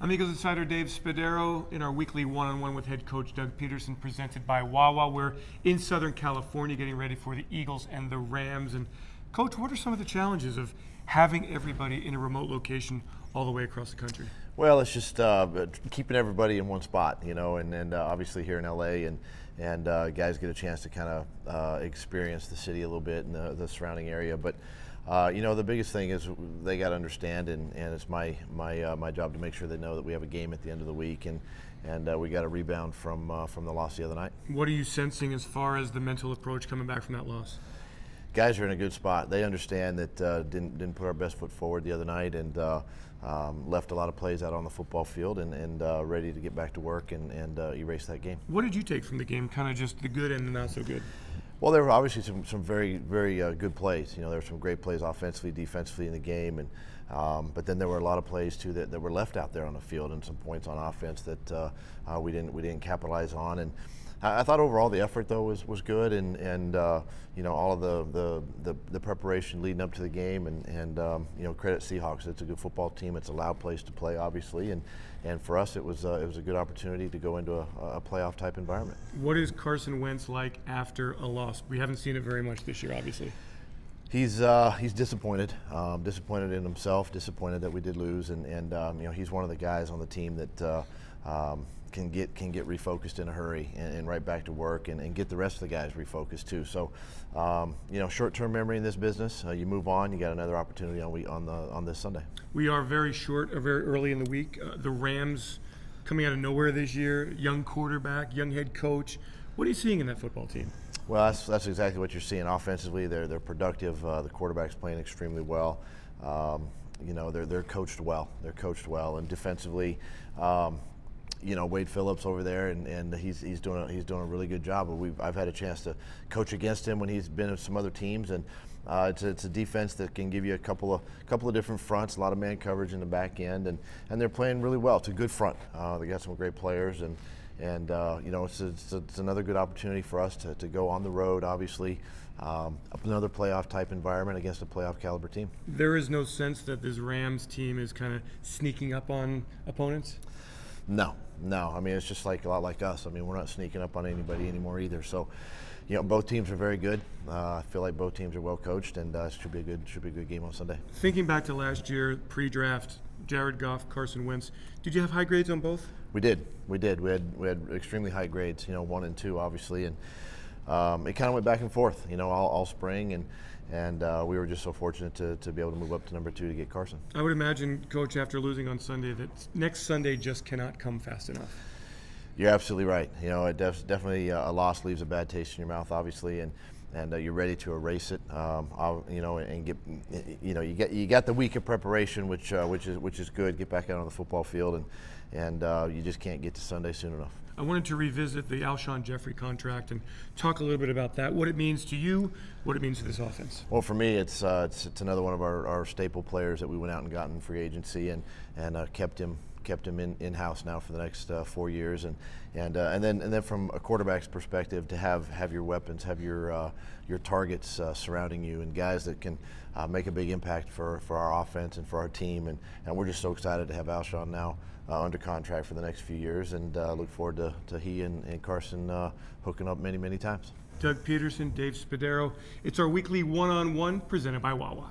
I'm Eagles insider Dave Spadaro in our weekly one-on-one with head coach Doug Pederson, presented by Wawa. We're in Southern California getting ready for the Eagles and the Rams. And Coach, what are some of the challenges of having everybody in a remote location all the way across the country? Well, it's just keeping everybody in one spot, you know, and obviously here in LA, and guys get a chance to kind of experience the city a little bit and the surrounding area. But you know, the biggest thing is they got to understand, and it's my job to make sure they know that we have a game at the end of the week, and we got a rebound from the loss the other night. What are you sensing as far as the mental approach coming back from that loss? Guys are in a good spot. They understand that didn't put our best foot forward the other night, and left a lot of plays out on the football field, and ready to get back to work and erase that game. What did you take from the game? Kind of just the good and the not so good. Well, there were obviously some very good plays. You know, there were some great plays offensively, defensively in the game, and but then there were a lot of plays too that were left out there on the field, and some points on offense that we didn't capitalize on. And I thought overall the effort though was good, and you know, all of the preparation leading up to the game, and you know, credit Seahawks. It's a good football team. It's a loud place to play, obviously, and for us it was a good opportunity to go into a playoff type environment. What is Carson Wentz like after a loss? We haven't seen it very much this year, obviously. He's disappointed, disappointed in himself, disappointed that we did lose, and you know, he's one of the guys on the team that can get refocused in a hurry and right back to work, and get the rest of the guys refocused too. So you know, short-term memory in this business. You move on. You got another opportunity on this Sunday. We are very early in the week. The Rams coming out of nowhere this year. Young quarterback, young head coach. What are you seeing in that football team? Well, that's exactly what you're seeing. Offensively, they're productive. The quarterback's playing extremely well. You know, they're coached well. They're coached well, and defensively, you know, Wade Phillips over there, and he's doing a really good job. I've had a chance to coach against him when he's been at some other teams, and it's a defense that can give you a couple of different fronts, a lot of man coverage in the back end, and they're playing really well. It's a good front. They got some great players, and you know, it's another good opportunity for us to go on the road, obviously, another playoff type environment against a playoff caliber team. There is no sense that this Rams team is kind of sneaking up on opponents? No. I mean, it's just like a lot like us. I mean, we're not sneaking up on anybody anymore either. So, you know, both teams are very good. I feel like both teams are well coached, and it should be a good game on Sunday. Thinking back to last year, pre-draft, Jared Goff, Carson Wentz, did you have high grades on both? We did. We had extremely high grades. You know, 1 and 2, obviously, and it kind of went back and forth. You know, all spring, and we were just so fortunate to be able to move up to number 2 to get Carson. I would imagine, Coach, after losing on Sunday, that next Sunday just cannot come fast enough. You're absolutely right. You know, it definitely a loss leaves a bad taste in your mouth, obviously, and you're ready to erase it. You know, and get, you know, you got the week of preparation, which is good. Get back out on the football field, and you just can't get to Sunday soon enough. I wanted to revisit the Alshon Jeffrey contract and talk a little bit about that, what it means to you, what it means to this offense. Well, for me, it's another one of our staple players that we went out and got in free agency, and kept him in-house now for the next 4 years, and then from a quarterback's perspective, to have your weapons, have your targets surrounding you, and guys that can make a big impact for our offense and for our team, and we're just so excited to have Alshon now under contract for the next few years, and look forward to he and Carson hooking up many times. Doug Pederson, Dave Spadaro. It's our weekly one-on-one presented by Wawa.